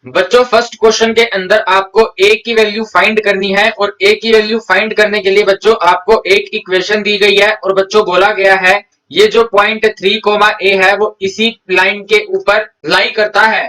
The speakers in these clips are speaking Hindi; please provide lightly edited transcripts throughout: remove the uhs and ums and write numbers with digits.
बच्चों फर्स्ट क्वेश्चन के अंदर आपको a की वैल्यू फाइंड करनी है और a की वैल्यू फाइंड करने के लिए बच्चों आपको एक इक्वेशन दी गई है और बच्चों बोला गया है ये जो पॉइंट 3, a है वो इसी लाइन के ऊपर लाई करता है।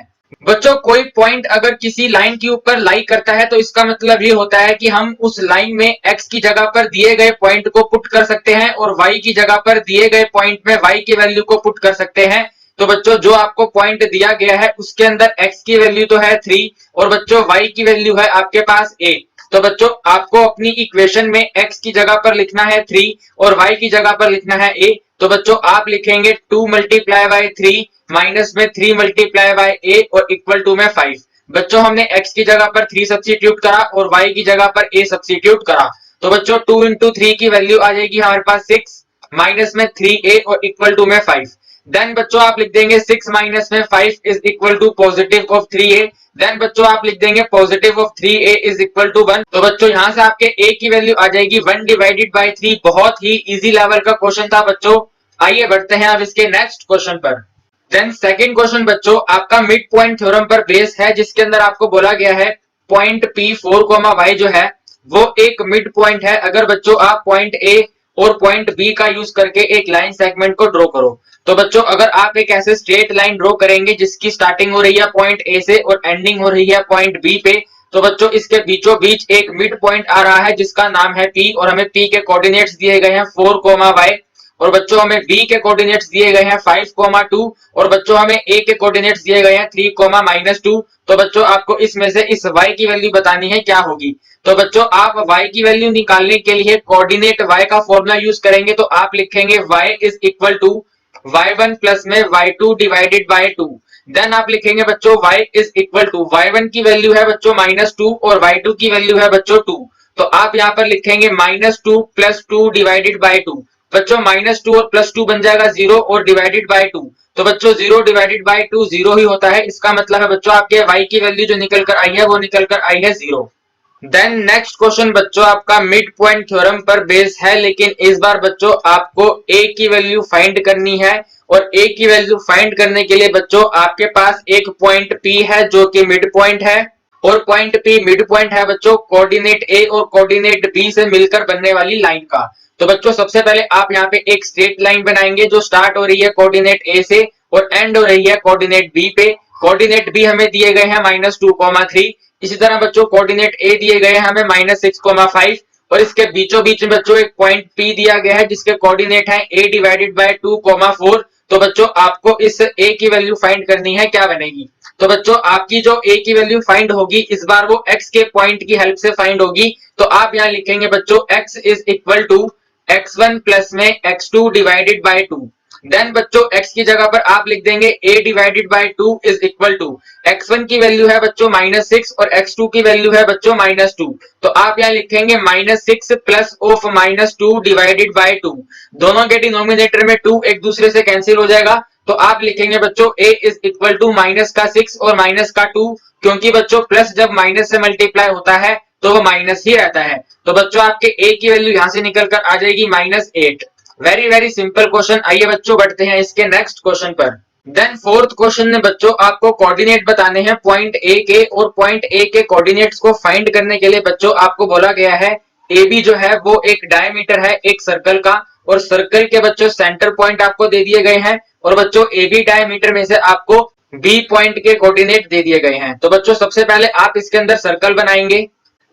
बच्चों कोई पॉइंट अगर किसी लाइन के ऊपर लाई करता है तो इसका मतलब ये होता है कि हम उस लाइन में x की जगह पर दिए गए पॉइंट को पुट कर सकते हैं और y की जगह पर दिए गए पॉइंट में y की वैल्यू को पुट कर सकते हैं। तो बच्चों जो आपको पॉइंट दिया गया है उसके अंदर x की वैल्यू तो है 3 और बच्चों y की वैल्यू है आपके पास a। तो बच्चों आपको अपनी इक्वेशन में x की जगह पर लिखना है 3 और y की जगह पर लिखना है a। तो बच्चों आप लिखेंगे 2 मल्टीप्लाई बाय 3 माइनस में 3 मल्टीप्लाई बाय a और इक्वल टू में 5। बच्चों हमने x की जगह पर 3 सब्स्टिट्यूट करा और y की जगह पर a सब्स्टिट्यूट करा। तो बच्चों 2 इंटू 3 की वैल्यू आ जाएगी हमारे पास 6 माइनस में 3a और इक्वल टू में 5। देन बच्चों आप लिख देंगे 6 माइनस में 5 is equal to positive of 3a। Then बच्चों आप लिख देंगे positive of 3a is equal to 1। तो बच्चों यहां से आपके a की वैल्यू आ जाएगी 1 डिवाइडेड बाय 3। बहुत ही इजी लेवल का क्वेश्चन था बच्चों। आइए बढ़ते हैं अब इसके नेक्स्ट क्वेश्चन पर। देन सेकंड क्वेश्चन बच्चों आपका मिड पॉइंट थ्योरम पर बेस है जिसके अंदर आपको बोला गया है पॉइंट P4, y जो है वो एक मिड पॉइंट है अगर बच्चों आप पॉइंट A और पॉइंट B का यूज करके एक लाइन सेगमेंट को ड्रॉ करो। तो बच्चों अगर आप एक ऐसे स्ट्रेट लाइन ड्रॉ करेंगे जिसकी स्टार्टिंग हो रही है पॉइंट A से और एंडिंग हो रही है पॉइंट B पे, तो बच्चों इसके बीचों बीच एक मिड पॉइंट आ रहा है जिसका नाम है P और हमें P के कोऑर्डिनेट्स दिए गए हैं 4, y और बच्चों हमें B के कोऑर्डिनेट्स दिए गए हैं 5, 2 और बच्चों हमें A के कोऑर्डिनेट्स दिए गए हैं 3, -2। तो बच्चों आपको इसमें से इस y की वैल्यू बतानी है क्या होगी। तो बच्चों आप y की वैल्यू निकालने के लिए कोऑर्डिनेट y का फॉर्मूला यूज करेंगे। तो आप लिखेंगे y is equal to y1 plus में y2 डिवाइडेड बाय 2। देन आप लिखेंगे बच्चों y is equal to y1 की वैल्यू है बच्चों -2 और y2 की वैल्यू है बच्चों 2। तो आप यहाँ पर लिखेंगे -2 प्लस 2 डिवाइडेड बाय 2। बच्चों -2 और +2 बन जाएगा 0 और डिवाइडेड बाय 2। तो बच्चों 0 डिवाइडेड बाय 2 0 ही होता है। इसका मतलब है बच्चों आपके y की वैल्यू जो निकल कर आई है वो निकल कर आई है 0। देन नेक्स्ट क्वेश्चन बच्चों आपका मिड पॉइंट थ्योरम पर बेस है लेकिन इस बार बच्चों आपको a की वैल्यू फाइंड करनी है और a की वैल्यू फाइंड करने के लिए बच्चों आपके पास एक पॉइंट P है जो कि मिड पॉइंट है और पॉइंट P मिड पॉइंट है बच्चों कोऑर्डिनेट A और कोऑर्डिनेट B से मिलकर बनने वाली लाइन का। तो बच्चों सबसे पहले आप यहाँ पे एक स्ट्रेट लाइन बनाएंगे जो स्टार्ट हो रही है कोऑर्डिनेट A से और एंड हो रही है कोऑर्डिनेट B पे। कोऑर्डिनेट B हमें दिए गए हैं -2, 3। इसी तरह बच्चों कोऑर्डिनेट A दिए गए हैं हमें -6, 5 और इसके बीचों बीच में बच्चों एक पॉइंट P दिया गया है जिसके कोऑर्डिनेट है A डिवाइडेड बाय 2, 4। तो बच्चों आपको इस A की वैल्यू फाइंड करनी है, क्या बनेगी। तो बच्चों आपकी जो A की वैल्यू फाइंड होगी इस बार वो x के पॉइंट की हेल्प से फाइंड होगी। तो आप यहाँ लिखेंगे बच्चों x is equal to x1 plus में x2 डिवाइडेड बाय 2। देन बच्चों x की जगह पर आप लिख देंगे a divided by 2 is equal to x1 की वैल्यू है बच्चों -6 और x2 की वैल्यू है बच्चों -2। तो आप यहाँ लिखेंगे -6 प्लस ऑफ -2 डिवाइडेड बाय 2। दोनों के डिनोमिनेटर में 2 एक दूसरे से कैंसिल हो जाएगा। तो आप लिखेंगे बच्चों a is equal to minus का 6 और माइनस का 2, क्योंकि बच्चों प्लस जब माइनस से मल्टीप्लाई होता है तो वो माइनस ही रहता है। तो बच्चों आपके a की वैल्यू यहां से निकल कर आ जाएगी -8। Very very simple question. आइए बच्चों बढ़ते हैं इसके नेक्स्ट क्वेश्चन पर। देन फोर्थ क्वेश्चन में बच्चों आपको कोऑर्डिनेट बताने हैं पॉइंट ए के और पॉइंट ए के कोऑर्डिनेट्स को फाइंड करने के लिए बच्चों आपको बोला गया है ए बी जो है वो एक डायमीटर है एक सर्कल का और सर्कल के बच्चों सेंटर पॉइंट आपको दे दिए गए हैं और बच्चों ए बी डायमीटर में से आपको बी पॉइंट के कोऑर्डिनेट दे दिए गए हैं। तो बच्चों सबसे पहले आप इसके अंदर सर्कल बनाएंगे।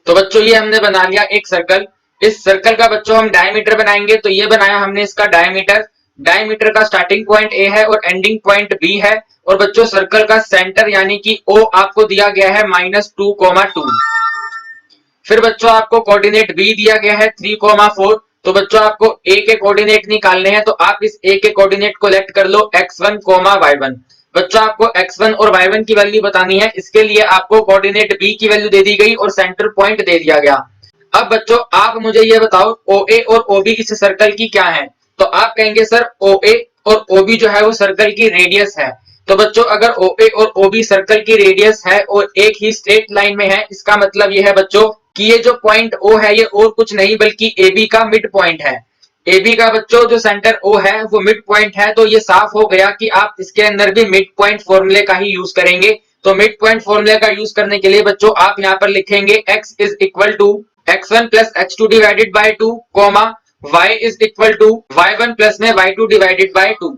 तो बच्चों ये हमने बना लिया एक सर्कल। इस सर्कल का बच्चों हम डायमीटर बनाएंगे। तो ये बनाया हमने इसका डायमीटर। डायमीटर का स्टार्टिंग पॉइंट ए है और एंडिंग पॉइंट बी है और बच्चों सर्कल का सेंटर यानी कि ओ आपको दिया गया है -2, 2। फिर बच्चों आपको कोऑर्डिनेट बी दिया गया है 3, 4। तो बच्चों आपको ए के कोऑर्डिनेट निकालने हैं। तो आप इस ए के कोऑर्डिनेट को लेट कर लो x1, y1। बच्चों आपको x1 और y1 की वैल्यू बतानी है। इसके लिए आपको कोऑर्डिनेट बी की वैल्यू दे दी गई और सेंटर पॉइंट दे दिया गया। अब बच्चों आप मुझे ये बताओ OA और OB इस सर्कल की क्या है। तो आप कहेंगे सर OA और OB जो है वो सर्कल की रेडियस है। तो बच्चों अगर OA और OB सर्कल की रेडियस है और एक ही स्ट्रेट लाइन में है इसका मतलब ये है बच्चों कि ये जो पॉइंट O है ये और कुछ नहीं बल्कि AB का मिड पॉइंट है। AB का बच्चों जो सेंटर O है वो मिड पॉइंट है। तो ये साफ हो गया कि आप इसके अंदर भी मिड पॉइंट फॉर्मूले का ही यूज करेंगे। तो मिड पॉइंट फॉर्मूले का यूज करने के लिए बच्चों आप यहाँ पर लिखेंगे x is equal to x1 plus x2 divided by 2 comma y is equal to y1 plus में y2 डिवाइडेड बाय 2,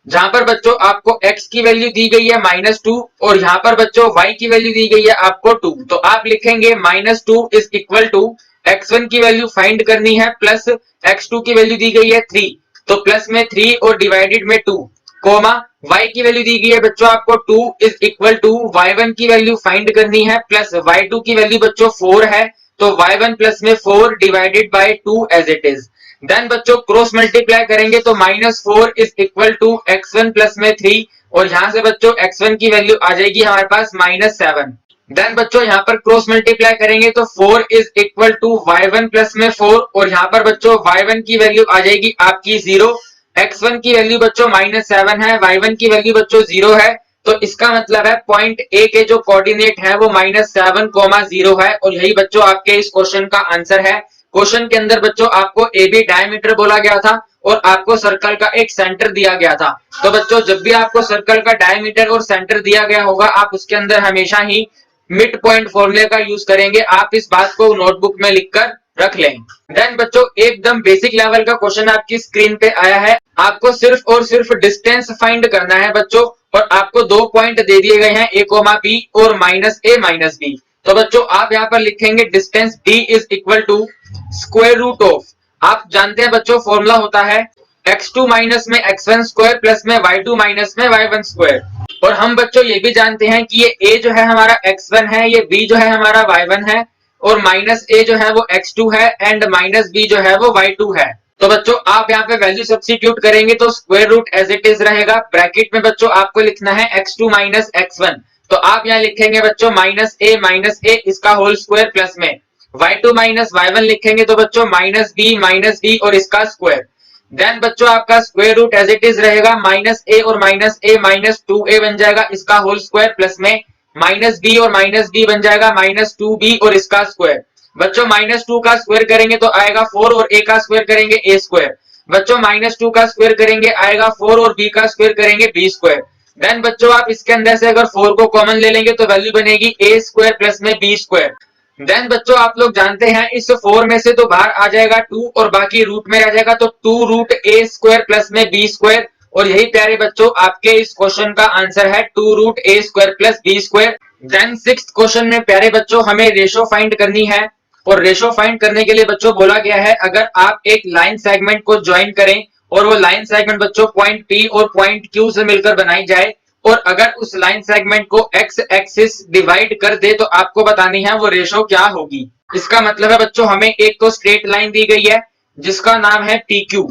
जहां पर बच्चों आपको x की वैल्यू दी गई है -2 और यहाँ पर बच्चों y की वैल्यू दी गई है आपको 2। तो आप लिखेंगे -2 इज इक्वल टू x1 की वैल्यू फाइंड करनी है प्लस x2 की वैल्यू दी गई है 3, तो प्लस में 3 और डिवाइडेड में 2 कोमा y की वैल्यू दी गई है बच्चों आपको 2 इज इक्वल टू y1 की वैल्यू फाइंड करनी है प्लस y2 की वैल्यू बच्चों 4 है, तो y1 प्लस में 4 divided by 2 as it is. Then बच्चों क्रॉस मल्टीप्लाई करेंगे तो -4 is equal to x1 plus में 3 और यहां से बच्चों x1 की वैल्यू आ जाएगी हमारे पास -7। देन बच्चों यहाँ पर क्रॉस मल्टीप्लाई करेंगे तो 4 is equal to y1 plus में 4 और यहाँ पर बच्चों y1 की वैल्यू आ जाएगी आपकी 0, x1 की वैल्यू बच्चों -7 है, y1 की वैल्यू बच्चों 0 है, तो इसका मतलब है पॉइंट ए के जो कोऑर्डिनेट है वो -7,0 है और यही बच्चों आपके इस क्वेश्चन का आंसर है। क्वेश्चन के अंदर बच्चों आपको ए बी डायमीटर बोला गया था और आपको सर्कल का एक सेंटर दिया गया था। तो बच्चों जब भी आपको सर्कल का डायमीटर और सेंटर दिया गया होगा आप उसके अंदर हमेशा ही मिड पॉइंट फॉर्मूले का यूज करेंगे। आप इस बात को नोटबुक में लिखकर रख लें। देन बच्चों एकदम बेसिक लेवल का क्वेश्चन आपकी स्क्रीन पे आया है। आपको सिर्फ और सिर्फ डिस्टेंस फाइंड करना है बच्चों और आपको 2 पॉइंट दे दिए गए हैं a, b और -a -b। तो बच्चों आप यहाँ पर लिखेंगे distance d is equal to square root of, आप जानते हैं बच्चों फॉर्मूला होता है x2 माइनस में x1 स्क्वायर प्लस में y2 माइनस में y1 स्क्वायर। और हम बच्चों ये भी जानते हैं कि ये a जो है हमारा x1 है, ये b जो है हमारा y1 है और -a जो है वो x2 है एंड -b जो है वो y2 है। तो बच्चों आप यहाँ पे वैल्यू सब्स्टिट्यूट करेंगे तो square root as it is रहेगा। ब्रैकेट में बच्चों आपको लिखना है x2 माइनस x1, तो आप यहाँ लिखेंगे बच्चों -a इसका होल स्क्वायर प्लस में y2 माइनस y1 लिखेंगे तो बच्चों -b और इसका स्क्वायर। देन बच्चों आपका square root as it is रहेगा -a और -a -2a बन जाएगा इसका होल स्क्वायर प्लस में -b और -b बन जाएगा -2b और इसका स्क्वायर। बच्चों -2 का स्क्वायर करेंगे तो आएगा 4 और a का स्क्वायर करेंगे a स्क्वायर। बच्चों -2 का स्क्वायर करेंगे आएगा 4 और b का स्क्वायर करेंगे b स्क्वायर। देन बच्चों आप इसके अंदर से अगर 4 को कॉमन ले लेंगे तो वैल्यू बनेगी a स्क्वायर प्लस में b स्क्वायर। देन बच्चों आप लोग जानते हैं इस 4 में से तो बाहर आ जाएगा 2 और बाकी रूट में रह जाएगा, तो 2 रूट a स्क्वायर प्लस में b स्क्वायर। और यही प्यारे बच्चों आपके इस क्वेश्चन का आंसर है 2 root a square plus b square. Then 6th question में प्यारे बच्चों हमें रेशो फाइंड करनी है और रेशो फाइंड करने के लिए बच्चों बोला गया है अगर आप एक लाइन सेगमेंट को ज्वाइन करें और वो लाइन सेगमेंट बच्चों पॉइंट P और पॉइंट Q से मिलकर बनाई जाए और अगर उस लाइन सेगमेंट को x एक्सिस डिवाइड कर दे तो आपको बतानी है वो रेशो क्या होगी। इसका मतलब है बच्चों हमें एक तो स्ट्रेट लाइन दी गई है जिसका नाम है PQ,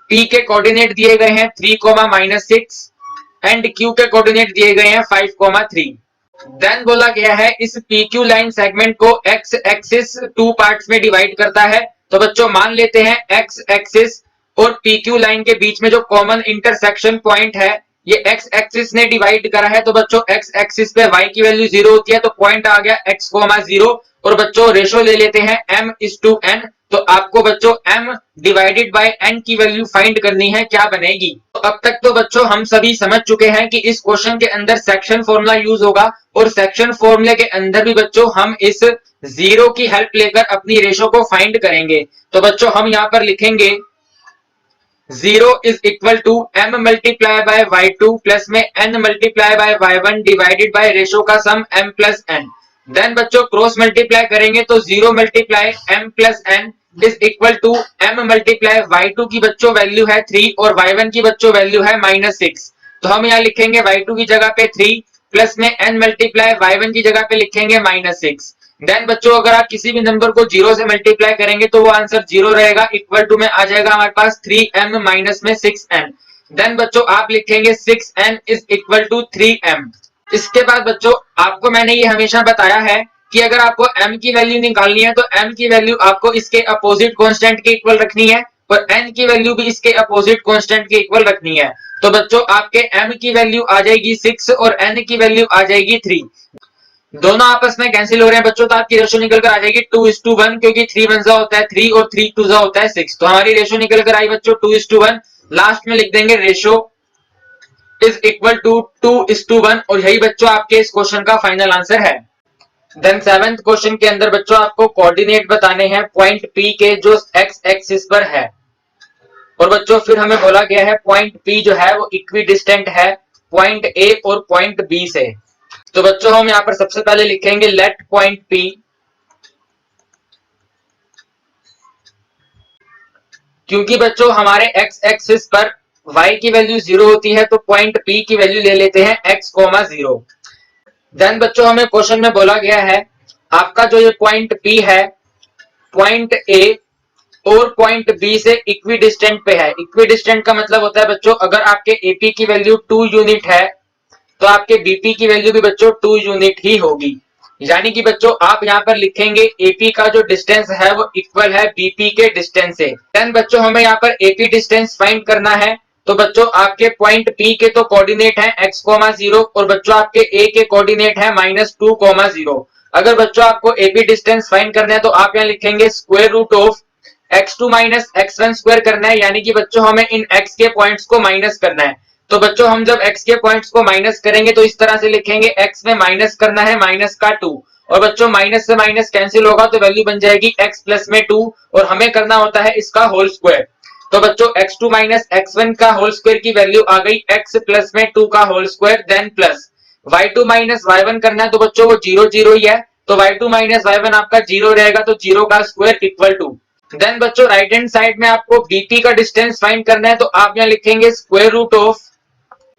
P के कोऑर्डिनेट दिए गए हैं 3,-6 एंड Q के कोऑर्डिनेट दिए गए हैं 5,3। देन बोला गया है इस PQ लाइन सेगमेंट को x एक्सिस 2 पार्ट्स में डिवाइड करता है। तो बच्चों मान लेते हैं x एक्सिस और PQ लाइन के बीच में जो कॉमन इंटरसेक्शन पॉइंट है ये x एक्सिस ने डिवाइड करा है, तो बच्चों x एक्सिस पे y की वैल्यू 0 होती है तो पॉइंट आ गया x, 0 और बच्चों रेशो ले लेते हैं m:n। तो आपको बच्चों m डिवाइडेड बाय n की वैल्यू फाइंड करनी है, क्या बनेगी। तो अब तक तो बच्चों हम सभी समझ चुके हैं कि इस क्वेश्चन के अंदर सेक्शन फॉर्मूला यूज होगा और सेक्शन फॉर्मूले के अंदर भी बच्चों हम इस 0 की हेल्प लेकर अपनी रेशो को फाइंड करेंगे। तो बच्चों हम यहाँ पर लिखेंगे 0 is equal to m multiply by y2 plus में n multiply by y1 divided by ratio का sum m plus n। Then बच्चों क्रॉस मल्टीप्लाई करेंगे तो 0 multiply m plus n is equal to m multiply y2 की बच्चों वैल्यू है 3 और y1 की बच्चों वैल्यू है -6। तो हम यहाँ लिखेंगे y2 की जगह पे 3 प्लस में n मल्टीप्लाई y1 की जगह पे लिखेंगे -6। देन बच्चों अगर आप किसी भी नंबर को 0 से मल्टीप्लाई करेंगे तो वो आंसर 0 रहेगा, इक्वल टू में आ जाएगा हमारे पास 3m माइनस में 6n। देन बच्चों आप लिखेंगे 6n is equal to 3m। इसके बाद बच्चों आपको मैंने ये हमेशा बताया है कि अगर आपको m की वैल्यू निकालनी है तो m की वैल्यू आपको इसके अपोजिट कांस्टेंट के इक्वल रखनी है और n की वैल्यू भी इसके अपोजिट कांस्टेंट के इक्वल रखनी है। तो बच्चों आपके m की वैल्यू आ जाएगी 6 और n की वैल्यू आ जाएगी 3। दोनों आपस में कैंसिल हो रहे हैं बच्चों, तो आपकी रेशो निकल कर आ जाएगी 2:1 क्योंकि 3 1 होता है 3 और 3 2 होता है 6। तो हमारी रेशो निकल कर आई बच्चों 2:1। लास्ट में लिख देंगे रेशो इज इक्वल टू 2:1 और यही बच्चों आपके इस क्वेश्चन का फाइनल आंसर है। देन 7th क्वेश्चन के अंदर बच्चों आपको कोऑर्डिनेट बताने हैं पॉइंट पी के जो एक्स एक्सिस पर है, और बच्चों फिर हमें बोला गया है पॉइंट पी जो है वो इक्वी डिस्टेंट है पॉइंट ए और पॉइंट बी से। तो बच्चों हम यहाँ पर सबसे पहले लिखेंगे लेट पॉइंट पी, क्योंकि बच्चों हमारे एक्स एक्सिस पर y की वैल्यू 0 होती है तो पॉइंट P की वैल्यू ले लेते हैं x, 0। देन बच्चों हमें क्वेश्चन में बोला गया है आपका जो ये पॉइंट P है पॉइंट A और पॉइंट B से इक्वी डिस्टेंट पे है। इक्वी डिस्टेंट का मतलब होता है बच्चों अगर आपके AP की वैल्यू 2 यूनिट है तो आपके BP की वैल्यू भी बच्चों 2 यूनिट ही होगी। यानी कि बच्चों आप यहाँ पर लिखेंगे AP का जो डिस्टेंस है वो इक्वल है BP के डिस्टेंस से। देन बच्चों हमें यहाँ पर AP डिस्टेंस फाइंड करना है, तो बच्चों आपके पॉइंट P के तो कोऑर्डिनेट है x, 0 और बच्चों आपके A के कोऑर्डिनेट है -2, 0। अगर बच्चों आपको AP डिस्टेंस फाइंड करना है तो आप यहाँ लिखेंगे square root of x2 minus x1 square करना है, यानी कि बच्चों हमें इन x के पॉइंट्स को माइनस करना है। तो बच्चों हम जब x के पॉइंट्स को माइनस करेंगे तो इस तरह से लिखेंगे x में माइनस करना है -2 और बच्चों माइनस से माइनस कैंसिल होगा तो वैल्यू बन जाएगी x प्लस में 2 और हमें करना होता है इसका होल स्क्वायर। तो बच्चों x2 माइनस x1 का होल स्क्वायर की वैल्यू आ गई x प्लस में 2 का whole square, then plus y2 minus y1 करना है तो बच्चों वो 0 0 ही है तो y2 माइनस y1 आपका 0 रहेगा तो 0 का स्क्वायर इक्वल टू। देन बच्चों राइट हैंड साइड में आपको BP का डिस्टेंस फाइंड करना है तो आप यहाँ लिखेंगे स्क्वायर रूट ऑफ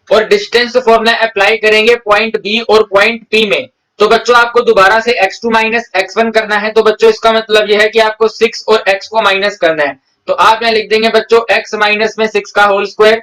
और डिस्टेंस फॉर्मूला अप्लाई करेंगे पॉइंट B और पॉइंट P में। तो बच्चों आपको दोबारा से x2 माइनस x1 करना है तो बच्चों इसका मतलब यह है कि आपको 6 और x को माइनस करना है। तो आप यहाँ लिख देंगे बच्चों x माइनस में 6 का होल स्क्वायर,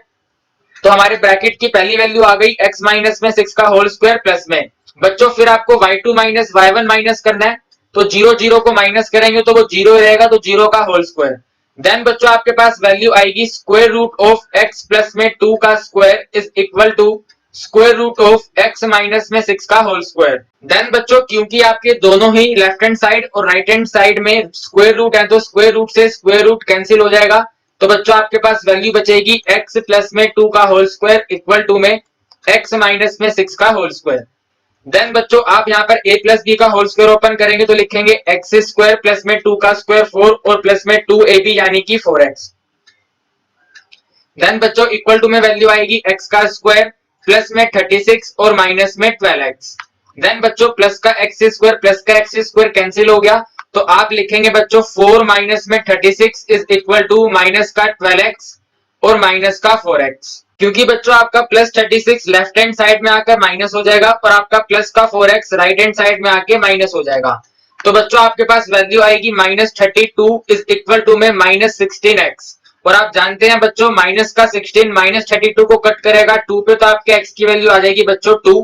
तो हमारे ब्रैकेट की पहली वैल्यू आ गई x माइनस में 6 का होल स्क्वायर प्लस में बच्चों फिर आपको y2 माइनस y1 माइनस करना है तो 0 0 को माइनस करेंगे तो वो 0 रहेगा तो 0 का होल स्क्वायर। देन बच्चों आपके पास वैल्यू आएगी square root of x plus में 2 का square is equal to square root of x minus में 6 का होल स्क्वायर। देन बच्चों क्योंकि आपके दोनों ही लेफ्ट हैंड साइड और राइट हैंड साइड में स्क्वायर रूट है तो स्क्वायर रूट से स्क्वायर रूट कैंसिल हो जाएगा, तो बच्चों आपके पास वैल्यू बचेगी x प्लस में 2 का होल स्क्वायर इक्वल टू में x माइनस में 6 का होल स्क्वायर। देन बच्चों आप यहाँ पर a प्लस बी का होल स्क्वायर ओपन करेंगे तो लिखेंगे x स्क्वायर प्लस में 2 का स्क्वायर 4 और प्लस में 2ab यानी कि 4x। देन बच्चों इक्वल टू में वैल्यू आएगी x का स्क्वायर प्लस में 36 और माइनस में 12x। देन बच्चों प्लस का x स्क्वायर प्लस का x स्क्वायर कैंसिल हो गया तो आप लिखेंगे बच्चों 4 माइनस में 36 इज इक्वल टू माइनस का 12x और माइनस का 4x। क्योंकि बच्चों आपका प्लस 36 लेफ्ट हैंड साइड में आकर माइनस हो जाएगा और आपका प्लस का 4x राइट हैंड साइड में आके माइनस हो जाएगा, तो बच्चों आपके पास वैल्यू आएगी -32 इज इक्वल टू में -16x। और आप जानते हैं बच्चों माइनस का 16 -32 को कट करेगा 2 पे तो आपके x की वैल्यू आ जाएगी बच्चों 2,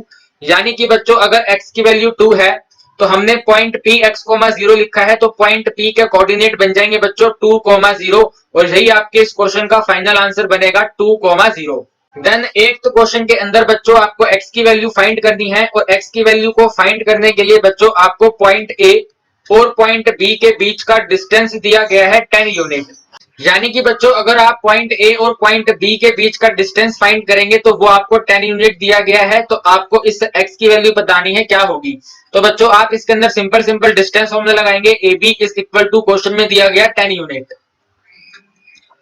यानी कि बच्चों अगर x की वैल्यू 2 है तो हमने पॉइंट P x, 0 लिखा है तो पॉइंट P के कोऑर्डिनेट बन जाएंगे बच्चों 2, 0 और यही आपके इस क्वेश्चन का फाइनल आंसर बनेगा 2, 0। देन 8th क्वेश्चन के अंदर बच्चों आपको x की वैल्यू फाइंड करनी है और x की वैल्यू को फाइंड करने के लिए बच्चों आपको पॉइंट A और पॉइंट B के बीच का डिस्टेंस दिया गया है 10 यूनिट। यानी कि बच्चों अगर आप पॉइंट A और पॉइंट B के बीच का डिस्टेंस फाइंड करेंगे तो वो आपको 10 यूनिट दिया गया है, तो आपको इस x की वैल्यू बतानी है क्या होगी। तो बच्चों आप इसके अंदर सिंपल डिस्टेंस फॉर्मूला लगाएंगे AB is equal to question में दिया गया 10 यूनिट।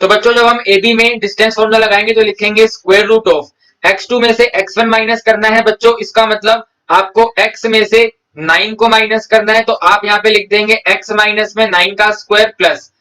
तो बच्चों जब हम AB में डिस्टेंस फॉर्मूला लगाएंगे तो लिखेंगे स्क्वायर रूट ऑफ x2 में से x1 माइनस करना है बच्चों, इसका मतलब आपको x में से 9 को माइनस करना है तो आप यहाँ पे लिख देंगे x माइनस में 9 का स्क्वायर प्लस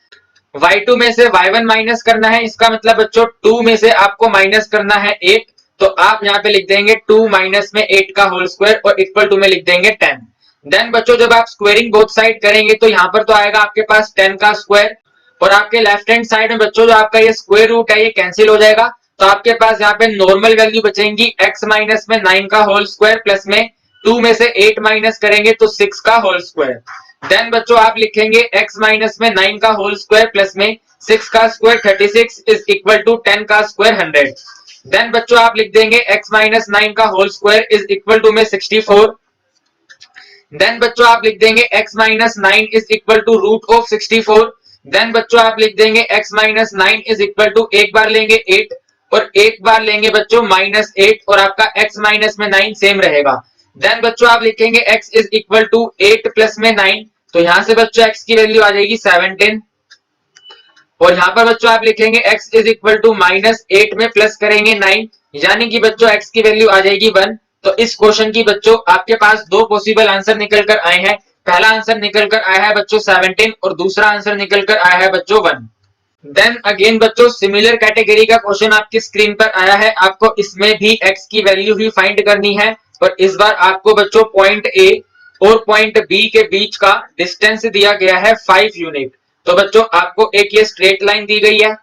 y2 में से y1 माइनस करना है, इसका मतलब बच्चों 2 में से आपको माइनस करना है 8 तो आप यहाँ पे लिख देंगे 2 माइनस में 8 का होल स्क्वायर और इक्वल टू में लिख देंगे 10। देन बच्चों जब आप स्क्वायरिंग बोथ साइड करेंगे तो यहाँ पर तो आएगा आपके पास 10 का स्क्वायर और आपके लेफ्ट हैंड साइड में बच्चों जो आपका ये स्क्वायर रूट है ये कैंसिल हो जाएगा तो आपके पास यहाँ पे नॉर्मल वैल्यू बचेंगी x माइनस में 9 का होल स्क्वायर प्लस में 2 में से 8 माइनस करेंगे तो 6 का होल स्क्वायर। देन बच्चों आप लिखेंगे x माइनस में 9 का होल स्क्वायर प्लस में 6 का स्क्वायर 36 इज इक्वल टू 10 का स्क्वायर 100। देन बच्चों आप लिख देंगे x माइनस 9 का whole square is equal to में 64। देन बच्चों आप लिख देंगे x minus 9 is equal to root of 64। Then बच्चों आप लिख देंगे x minus 9 is equal to एक बार लेंगे 8 और एक बार लेंगे बच्चों -8 और आपका x माइनस में 9 सेम रहेगा। देन बच्चों आप लिखेंगे x is equal to 8 plus में 9, तो यहां से बच्चों x की वैल्यू आ जाएगी 17 और यहाँ पर बच्चों आप लिखेंगे x इज इक्वल टू -8 में प्लस करेंगे 9, यानी कि बच्चों x की वैल्यू आ जाएगी 1। तो इस क्वेश्चन की बच्चों आपके पास दो पॉसिबल आंसर निकल कर आए हैं। पहला आंसर निकल कर आया है बच्चों 17 और दूसरा आंसर निकल कर आया है बच्चों 1। देन अगेन बच्चों सिमिलर कैटेगरी का क्वेश्चन आपकी स्क्रीन पर आया है। आपको इसमें भी x की वैल्यू ही फाइंड करनी है और इस बार आपको बच्चों पॉइंट A और पॉइंट B के बीच का डिस्टेंस दिया गया है 5 यूनिट। तो बच्चों आपको एक ये स्ट्रेट लाइन दी गई है,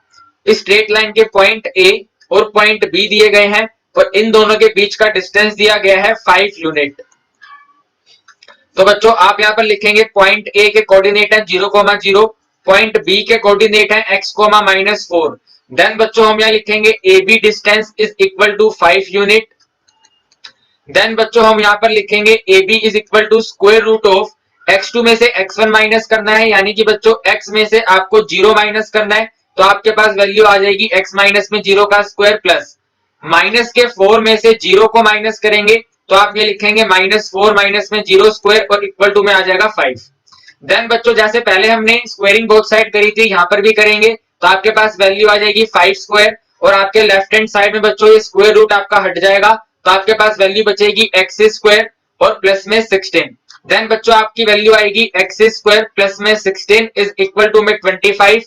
इस स्ट्रेट लाइन के पॉइंट A और पॉइंट B दिए गए हैं और इन दोनों के बीच का डिस्टेंस दिया गया है 5 यूनिट। तो बच्चों आप यहाँ पर लिखेंगे पॉइंट ए के कोऑर्डिनेट है 0,0, पॉइंट बी के कोऑर्डिनेट है x, -4। देन बच्चों हम यहाँ लिखेंगे A B distance is equal to 5 unit. Then बच्चों हम यहाँ पर लिखेंगे A B is equal to square root of x2 में से x1 माइनस करना है, यानी कि बच्चों x में से आपको 0 माइनस करना है, तो आपके पास वैल्यू आ जाएगी x माइनस में 0 का स्क्वायर प्लस माइनस के 4 में से 0 को माइनस करेंगे तो आप ये लिखेंगे -4 माइनस में 0 स्क्वायर और इक्वल टू में आ जाएगा 5। देन बच्चों जैसे पहले हमने स्क्वायरिंग बोथ साइड करी थी यहाँ पर भी करेंगे, तो आपके पास वैल्यू आ जाएगी 5 स्क्वायर और आपके लेफ्ट हैंड साइड में बच्चों ये स्क्वायर रूट आपका हट जाएगा, तो आपके पास वैल्यू बचेगी x स्क्वायर और प्लस में 16। देन बच्चों आपकी वैल्यू आएगी x स्क्वायर प्लस में 16 इज इक्वल टू में 25।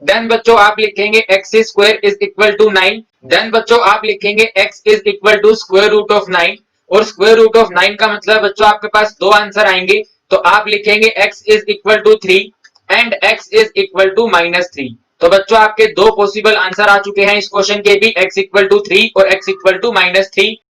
देन बच्चों आप लिखेंगे x square is equal to 9। Then बच्चों आप लिखेंगे x is equal to square root of 9 और स्क्वायर रूट ऑफ 9 का मतलब बच्चों आपके पास दो आंसर आएंगे, तो आप लिखेंगे x is equal to 3 and x is equal to -3। तो बच्चों आपके दो पॉसिबल आंसर आ चुके हैं इस क्वेश्चन के भी, x इक्वल टू 3 और x इक्वल टू -3।